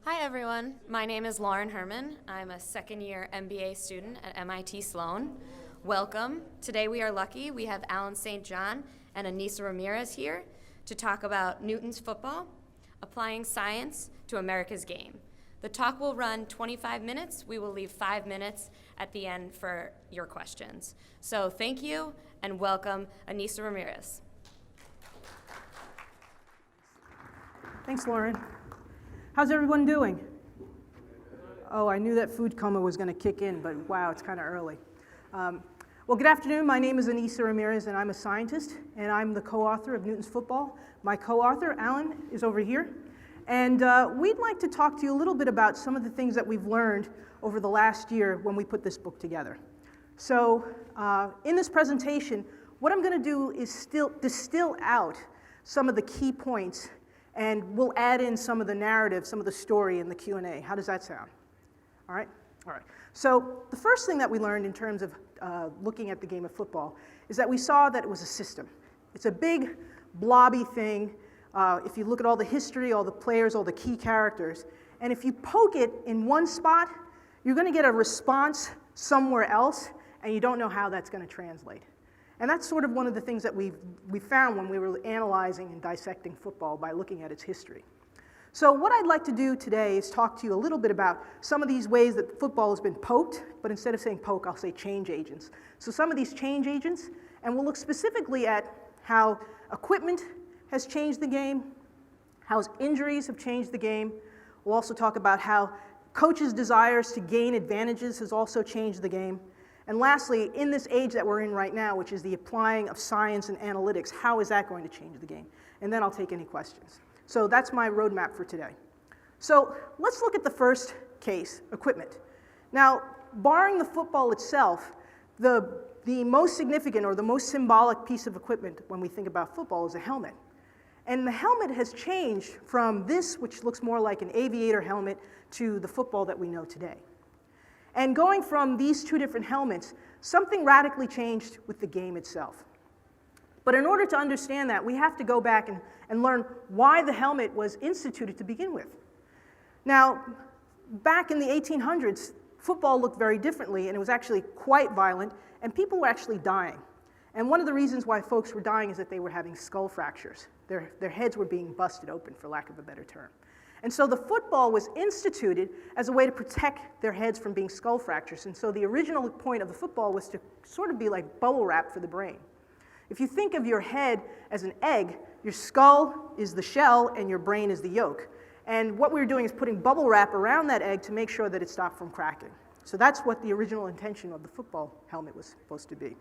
Hi everyone, my name is Lauren Herman. I'm a second-year MBA student at MIT Sloan. Welcome. Today we are lucky. We have Alan St. John and Anissa Ramirez here to talk about Newton's football, applying science to America's game. The talk will run 25 minutes. We will leave 5 minutes at the end for your questions. So thank you and welcome Anissa Ramirez. Thanks, Lauren. How's everyone doing? Oh, I knew that food coma was going to kick in, but wow, it's kind of early. Well, good afternoon. My name is Anissa Ramirez, and I'm a scientist, and I'm the co-author of Newton's Football. My co-author, Alan, is over here. And we'd like to talk to you a little bit about some of the things that we've learned over the last year when we put this book together. So in this presentation, what I'm going to do is distill out some of the key points, and we'll add in some of the narrative, some of the story in the Q&A. How does that sound? All right? All right. So the first thing that we learned in terms of looking at the game of football is that we saw that it was a system. It's a big, blobby thing. If you look at all the history, all the players, all the key characters, and if you poke it in one spot, you're going to get a response somewhere else, and you don't know how that's going to translate. And that's sort of one of the things that we found when we were analyzing and dissecting football by looking at its history. So what I'd like to do today is talk to you a little bit about some of these ways that football has been poked, but instead of saying poke, I'll say change agents. So some of these change agents, and we'll look specifically at how equipment has changed the game, how injuries have changed the game. We'll also talk about how coaches' desires to gain advantages has also changed the game. And lastly, in this age that we're in right now, which is the applying of science and analytics, how is that going to change the game? And then I'll take any questions. So that's my roadmap for today. So let's look at the first case, equipment. Now, barring the football itself, the most significant or the most symbolic piece of equipment when we think about football is a helmet. And the helmet has changed from this, which looks more like an aviator helmet, to the football that we know today. And going from these two different helmets, something radically changed with the game itself. But in order to understand that, we have to go back and learn why the helmet was instituted to begin with. Now, back in the 1800s, football looked very differently, and it was actually quite violent, and people were actually dying. And one of the reasons why folks were dying is that they were having skull fractures. Their heads were being busted open, for lack of a better term. And so the football was instituted as a way to protect their heads from being skull fractures. And so the original point of the football was to sort of be like bubble wrap for the brain. If you think of your head as an egg, your skull is the shell and your brain is the yolk. And what we were doing is putting bubble wrap around that egg to make sure that it stopped from cracking. So that's what the original intention of the football helmet was supposed to be.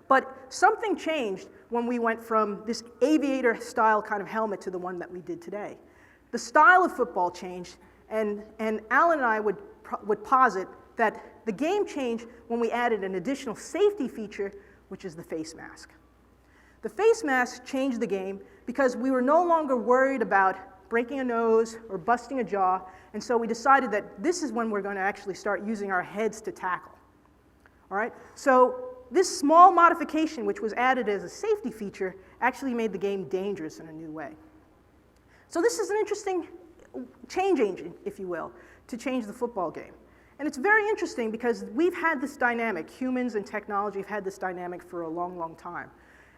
But something changed when we went from this aviator-style kind of helmet to the one that we did today. The style of football changed, and Alan and I would posit that the game changed when we added an additional safety feature, which is the face mask. The face mask changed the game because we were no longer worried about breaking a nose or busting a jaw, and so we decided that this is when we're going to actually start using our heads to tackle. All right? So this small modification, which was added as a safety feature, actually made the game dangerous in a new way. So this is an interesting change agent, if you will, to change the football game. And it's very interesting because we've had this dynamic. Humans and technology have had this dynamic for a long, long time.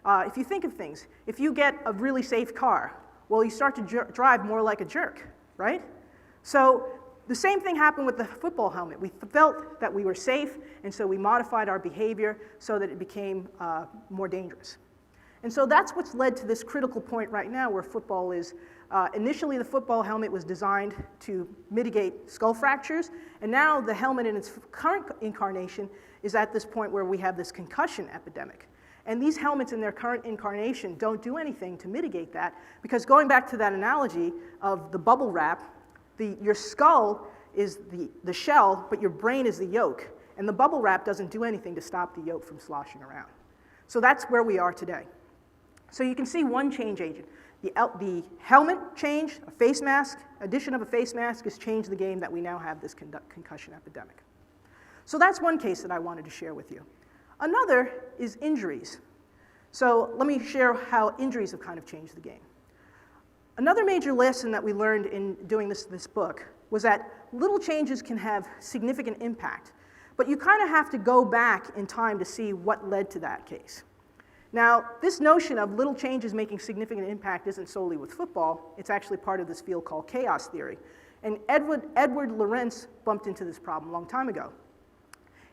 If you think of things, if you get a really safe car, well, you start to drive more like a jerk, right? So the same thing happened with the football helmet. We felt that we were safe, and so we modified our behavior so that it became more dangerous. And so that's what's led to this critical point right now where football is. Initially, the football helmet was designed to mitigate skull fractures, and now the helmet in its current incarnation is at this point where we have this concussion epidemic. And these helmets in their current incarnation don't do anything to mitigate that, because going back to that analogy of the bubble wrap, your skull is the shell, but your brain is the yolk, and the bubble wrap doesn't do anything to stop the yolk from sloshing around. So that's where we are today. So you can see one change agent. The helmet changed, a face mask, addition of a face mask has changed the game that we now have this concussion epidemic. So that's one case that I wanted to share with you. Another is injuries. So let me share how injuries have kind of changed the game. Another major lesson that we learned in doing this book was that little changes can have significant impact, but you kind of have to go back in time to see what led to that case. Now, this notion of little changes making significant impact isn't solely with football. It's actually part of this field called chaos theory. And Edward Lorenz bumped into this problem a long time ago.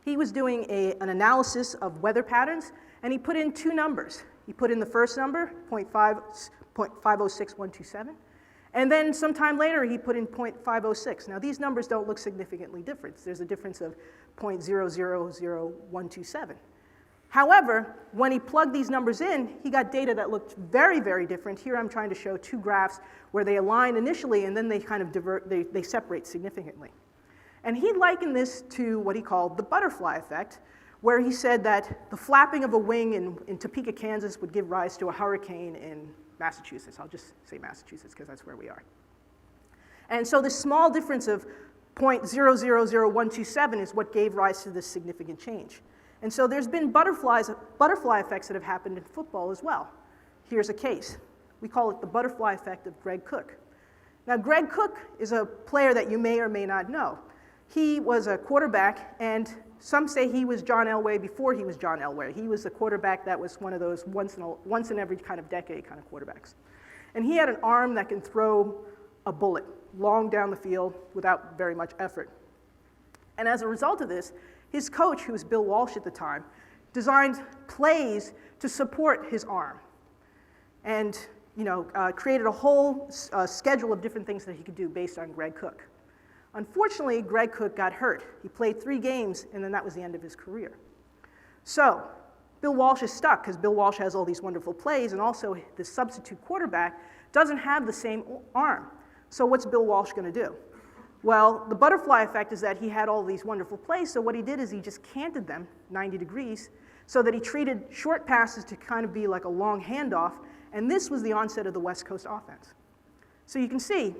He was doing an analysis of weather patterns, and he put in two numbers. He put in the first number, 0.506127, and then sometime later he put in 0.506. Now these numbers don't look significantly different. There's a difference of 0.000127. However, when he plugged these numbers in, he got data that looked very, very different. Here I'm trying to show two graphs where they align initially and then they kind of they separate significantly. And he likened this to what he called the butterfly effect, where he said that the flapping of a wing in Topeka, Kansas would give rise to a hurricane in Massachusetts. I'll just say Massachusetts because that's where we are. And so this small difference of 0.000127 is what gave rise to this significant change. And so there's been butterfly effects that have happened in football as well. Here's a case. We call it the butterfly effect of Greg Cook. Now, Greg Cook is a player that you may or may not know. He was a quarterback, and some say he was John Elway before he was John Elway. He was a quarterback that was one of those once in every kind of decade kind of quarterbacks. And he had an arm that can throw a bullet long down the field without very much effort. And as a result of this, his coach, who was Bill Walsh at the time, designed plays to support his arm and created a whole schedule of different things that he could do based on Greg Cook. Unfortunately, Greg Cook got hurt. He played 3 games, and then that was the end of his career. So Bill Walsh is stuck because Bill Walsh has all these wonderful plays, and also the substitute quarterback doesn't have the same arm. So what's Bill Walsh going to do? Well, the butterfly effect is that he had all these wonderful plays, so what he did is he just canted them 90 degrees so that he treated short passes to kind of be like a long handoff, and this was the onset of the West Coast offense. So you can see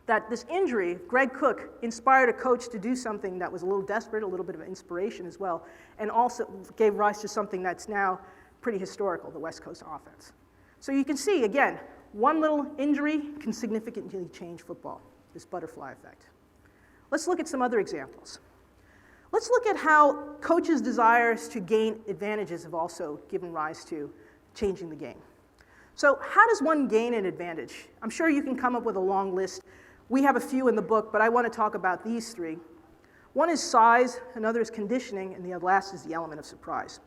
that this injury, Greg Cook, inspired a coach to do something that was a little desperate, a little bit of inspiration as well, and also gave rise to something that's now pretty historical, the West Coast offense. So you can see, again, one little injury can significantly change football, this butterfly effect. Let's look at some other examples. Let's look at how coaches' desires to gain advantages have also given rise to changing the game. So how does one gain an advantage? I'm sure you can come up with a long list. We have a few in the book, but I want to talk about these 3. One is size, another is conditioning, and the last is the element of surprise.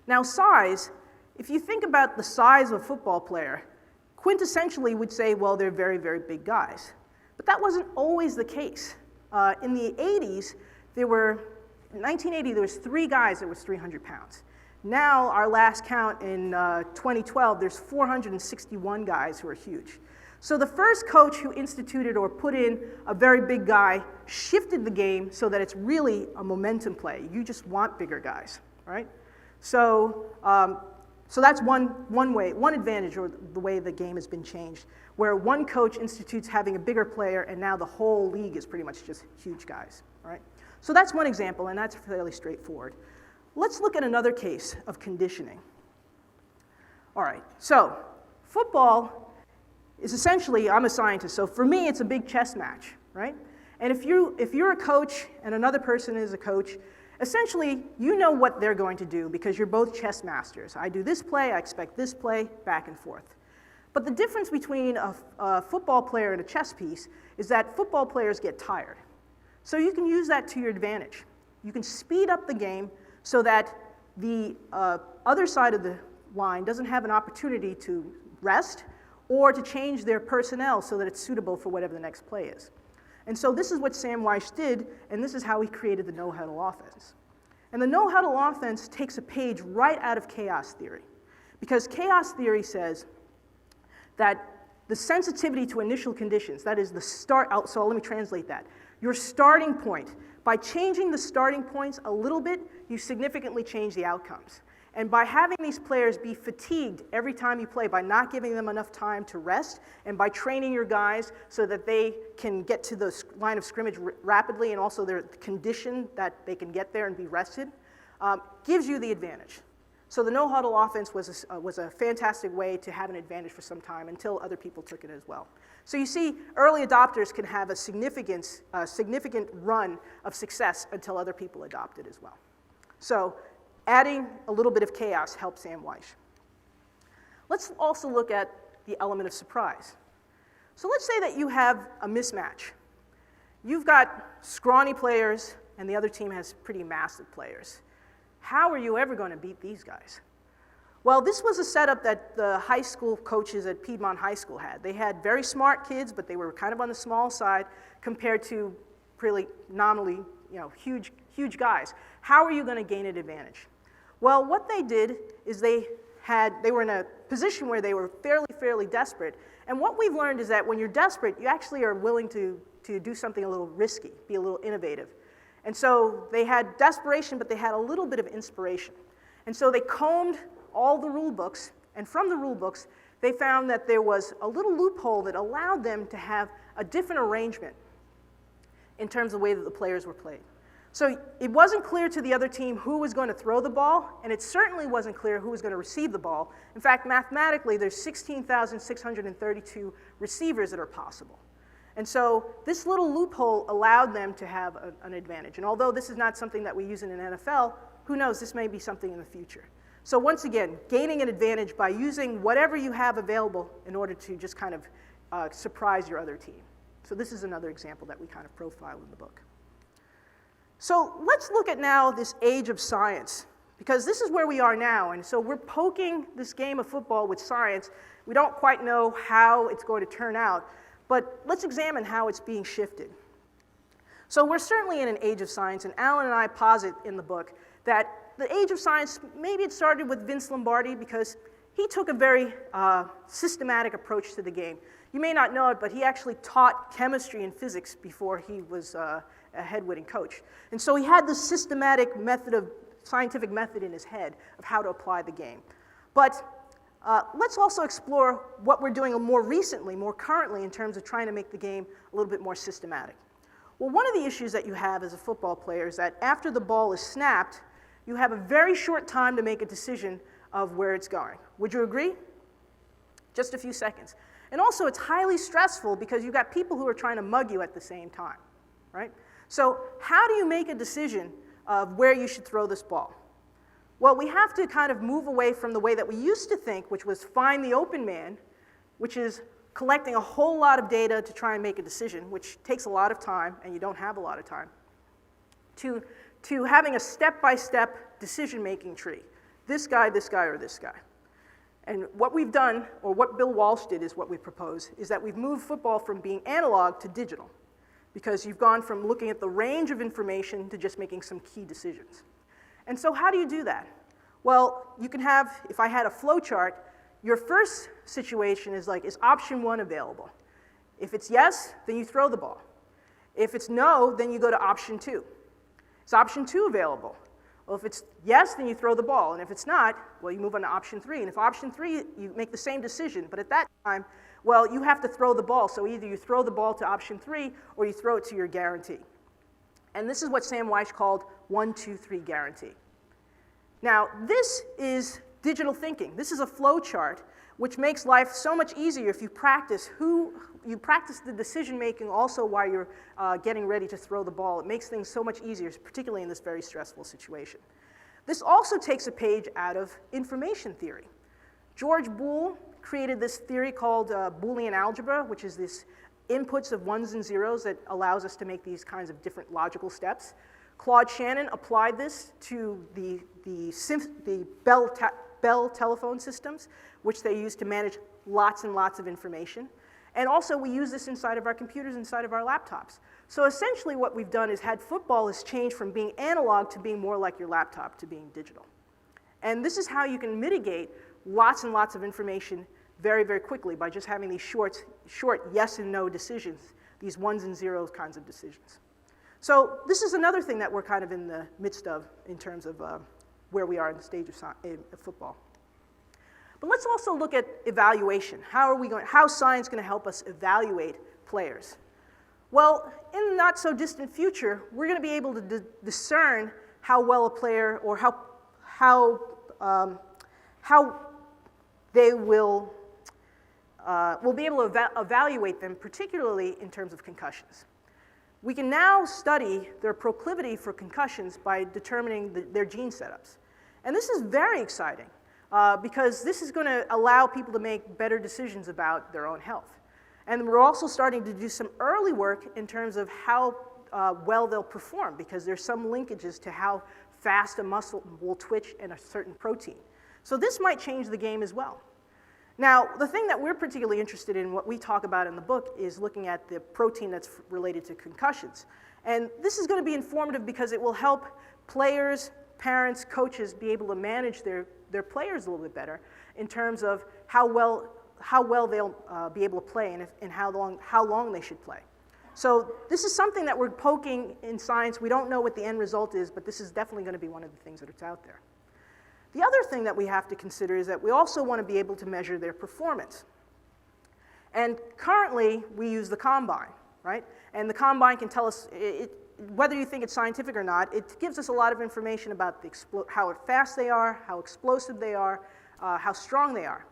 Now, size, if you think about the size of a football player, quintessentially would say, well, they're very, very big guys. But that wasn't always the case. In the 80s, in 1980, there was 3 guys that was 300 pounds. Now, our last count in 2012, there's 461 guys who are huge. So the first coach who instituted or put in a very big guy shifted the game so that it's really a momentum play. You just want bigger guys, right? So that's one way, one advantage, or the way the game has been changed, where one coach institutes having a bigger player, and now the whole league is pretty much just huge guys, right? So that's one example, and that's fairly straightforward. Let's look at another case of conditioning. All right, so football is essentially, I'm a scientist, so for me it's a big chess match, right? And if you're a coach and another person is a coach, essentially you know what they're going to do because you're both chess masters. I do this play, I expect this play, back and forth. But the difference between a football player and a chess piece is that football players get tired. So you can use that to your advantage. You can speed up the game so that the other side of the line doesn't have an opportunity to rest or to change their personnel so that it's suitable for whatever the next play is. And so this is what Sam Weiss did, and this is how he created the no-huddle offense. And the no-huddle offense takes a page right out of chaos theory, because chaos theory says that the sensitivity to initial conditions, that is the start, so let me translate that. Your starting point, by changing the starting points a little bit, you significantly change the outcomes. And by having these players be fatigued every time you play, by not giving them enough time to rest, and by training your guys so that they can get to the line of scrimmage rapidly, and also their condition that they can get there and be rested, gives you the advantage. So the no-huddle offense was a fantastic way to have an advantage for some time until other people took it as well. So you see, early adopters can have a significant run of success until other people adopt it as well. So adding a little bit of chaos helped Sam Weish. Let's also look at the element of surprise. So let's say that you have a mismatch. You've got scrawny players, and the other team has pretty massive players. How are you ever going to beat these guys? Well, this was a setup that the high school coaches at Piedmont High School had. They had very smart kids, but they were kind of on the small side compared to really nominally, huge guys. How are you going to gain an advantage? Well, what they did is they were in a position where they were fairly desperate. And what we've learned is that when you're desperate, you actually are willing to do something a little risky, be a little innovative. And so they had desperation, but they had a little bit of inspiration. And so they combed all the rule books, and from the rule books, they found that there was a little loophole that allowed them to have a different arrangement in terms of the way that the players were played. So it wasn't clear to the other team who was going to throw the ball, and it certainly wasn't clear who was going to receive the ball. In fact, mathematically, there's 16,632 receivers that are possible. And so this little loophole allowed them to have an advantage. And although this is not something that we use in an NFL, who knows, this may be something in the future. So once again, gaining an advantage by using whatever you have available in order to just kind of surprise your other team. So this is another example that we kind of profile in the book. So let's look at now this age of science, because this is where we are now. And so we're poking this game of football with science. We don't quite know how it's going to turn out, but let's examine how it's being shifted. So we're certainly in an age of science, and Alan and I posit in the book that the age of science, maybe it started with Vince Lombardi because he took a very systematic approach to the game. You may not know it, but he actually taught chemistry and physics before he was a head-winning coach. And so he had this systematic scientific method in his head of how to apply the game. But let's also explore what we're doing more recently, more currently, in terms of trying to make the game a little bit more systematic. Well, one of the issues that you have as a football player is that after the ball is snapped, you have a very short time to make a decision of where it's going. Would you agree? Just a few seconds. And also, it's highly stressful because you've got people who are trying to mug you at the same time, right? So how do you make a decision of where you should throw this ball? Well, we have to kind of move away from the way that we used to think, which was find the open man, which is collecting a whole lot of data to try and make a decision, which takes a lot of time, and you don't have a lot of time, to having a step-by-step decision-making tree. This guy, or this guy. And what we've done, or what Bill Walsh did is what we propose, is that we've moved football from being analog to digital, because you've gone from looking at the range of information to just making some key decisions. And so how do you do that? Well, you can have, if I had a flow chart, your first situation is like, is option 1 available? If it's yes, then you throw the ball. If it's no, then you go to option 2. Is option 2 available? Well, if it's yes, then you throw the ball. And if it's not, well, you move on to option 3. And if option 3, you make the same decision. But at that time, well, you have to throw the ball. So either you throw the ball to option 3 or you throw it to your guarantee. And this is what Sam Weish called 1, 2, 3 guarantee. Now, this is digital thinking. This is a flow chart, which makes life so much easier if you practice the decision making also while you're getting ready to throw the ball. It makes things so much easier, particularly in this very stressful situation. This also takes a page out of information theory. George Boole created this theory called Boolean algebra, which is this inputs of ones and zeros that allows us to make these kinds of different logical steps. Claude Shannon applied this to the Bell telephone systems, which they use to manage lots and lots of information. And also we use this inside of our computers, inside of our laptops. So essentially what we've done is had football has changed from being analog to being more like your laptop to being digital. And this is how you can mitigate lots and lots of information very, very quickly by just having these short yes and no decisions, these ones and zeros kinds of decisions. So this is another thing that we're kind of in the midst of in terms of where we are in the stage of football. But let's also look at evaluation. How's science going to help us evaluate players? Well, in the not so distant future, we're going to be able to discern how well a player or how they will be able to evaluate them, particularly in terms of concussions. We can now study their proclivity for concussions by determining their gene setups. And this is very exciting because this is going to allow people to make better decisions about their own health. And we're also starting to do some early work in terms of how well they'll perform, because there's some linkages to how fast a muscle will twitch in a certain protein. So this might change the game as well. Now, the thing that we're particularly interested in, what we talk about in the book, is looking at the protein that's related to concussions. And this is going to be informative because it will help players, parents, coaches be able to manage their players a little bit better in terms of how well they'll be able to play and how long they should play. So this is something that we're poking in science. We don't know what the end result is, but this is definitely going to be one of the things that is out there. The other thing that we have to consider is that we also want to be able to measure their performance. And currently, we use the combine, right? And the combine can tell us, whether you think it's scientific or not, it gives us a lot of information about how fast they are, how explosive they are, how strong they are.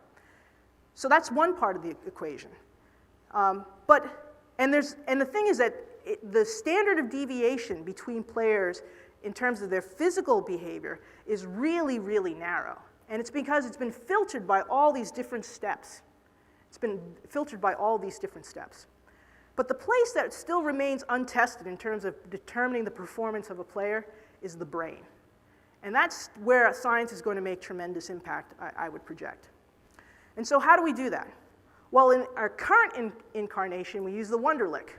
So that's one part of the equation. And the thing is that the standard of deviation between players in terms of their physical behavior is really, really narrow. And it's because it's been filtered by all these different steps. It's been filtered by all these different steps. But the place that still remains untested in terms of determining the performance of a player is the brain. And that's where science is going to make tremendous impact, I would project. And so how do we do that? Well, in our current incarnation, we use the Wonderlic.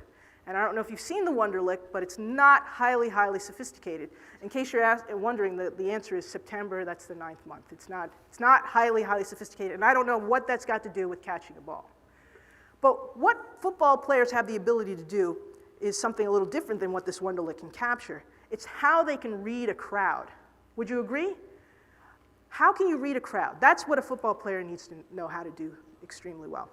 And I don't know if you've seen the Wonderlic, but it's not highly, highly sophisticated. In case you're wondering, the answer is September. That's the 9th month. It's not highly, highly sophisticated. And I don't know what that's got to do with catching a ball. But what football players have the ability to do is something a little different than what this Wonderlic can capture. It's how they can read a crowd. Would you agree? How can you read a crowd? That's what a football player needs to know how to do extremely well.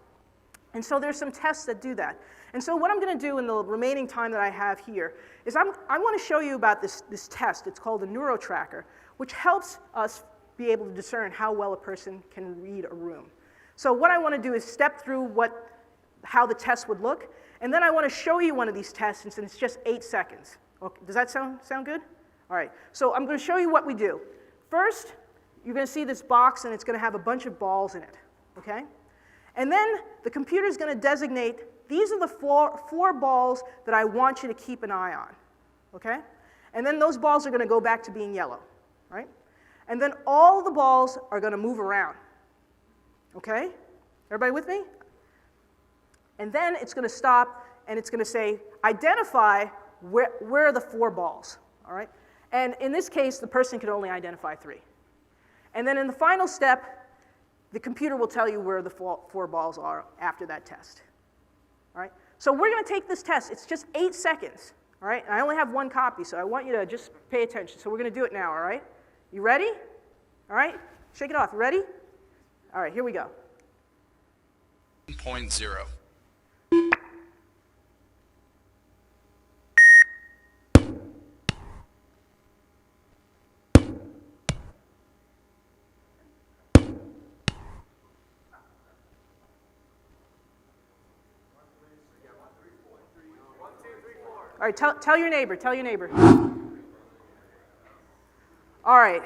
And so there's some tests that do that. And so what I'm going to do in the remaining time that I have here is I want to show you about this test. It's called a neurotracker, which helps us be able to discern how well a person can read a room. So what I want to do is step through how the test would look, and then I want to show you one of these tests, and it's just 8 seconds. Okay, does that sound good? All right, so I'm going to show you what we do. First, you're going to see this box, and it's going to have a bunch of balls in it, okay? And then the computer's going to designate, these are the four balls that I want you to keep an eye on, okay? And then those balls are going to go back to being yellow, right? And then all the balls are going to move around, okay? Everybody with me? And then it's going to stop, and it's going to say, identify where are the 4 balls, all right? And in this case, the person can only identify 3. And then in the final step, the computer will tell you where the 4 balls are after that test. All right? So we're going to take this test. It's just 8 seconds. All right? And I only have 1 copy, so I want you to just pay attention. So we're going to do it now, all right? You ready? All right? Shake it off. You ready? All right, here we go. 0.0. All right, tell your neighbor, tell your neighbor. All right.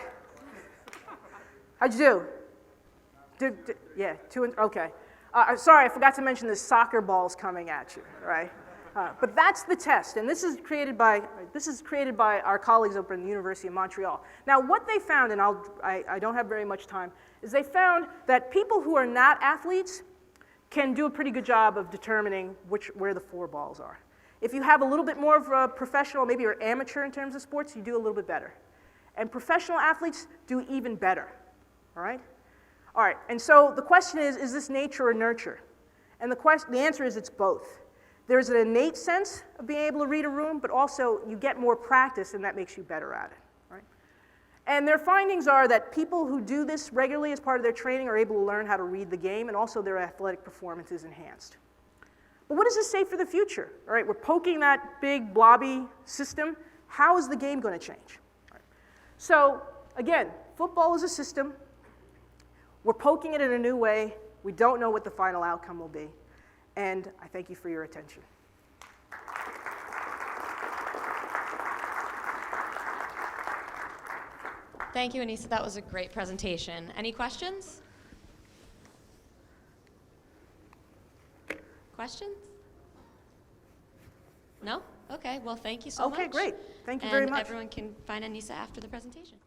How'd you do? Yeah, 2 okay. Sorry, I forgot to mention the soccer balls coming at you, right? But that's the test, and this is created by our colleagues over in the University of Montreal. Now, what they found, and I don't have very much time, is they found that people who are not athletes can do a pretty good job of determining where the 4 balls are. If you have a little bit more of a professional, maybe you're amateur in terms of sports, you do a little bit better. And professional athletes do even better, all right? All right, and so the question is this nature or nurture? And the answer is it's both. There's an innate sense of being able to read a room, but also you get more practice, and that makes you better at it, right? And their findings are that people who do this regularly as part of their training are able to learn how to read the game, and also their athletic performance is enhanced. But what does this say for the future? All right, we're poking that big blobby system. How is the game going to change? All right. So again, football is a system. We're poking it in a new way. We don't know what the final outcome will be. And I thank you for your attention. Thank you, Anissa. That was a great presentation. Any questions? Questions? No? Okay, well, thank you so much. Okay, great. Thank you very much. And everyone can find Anissa after the presentation.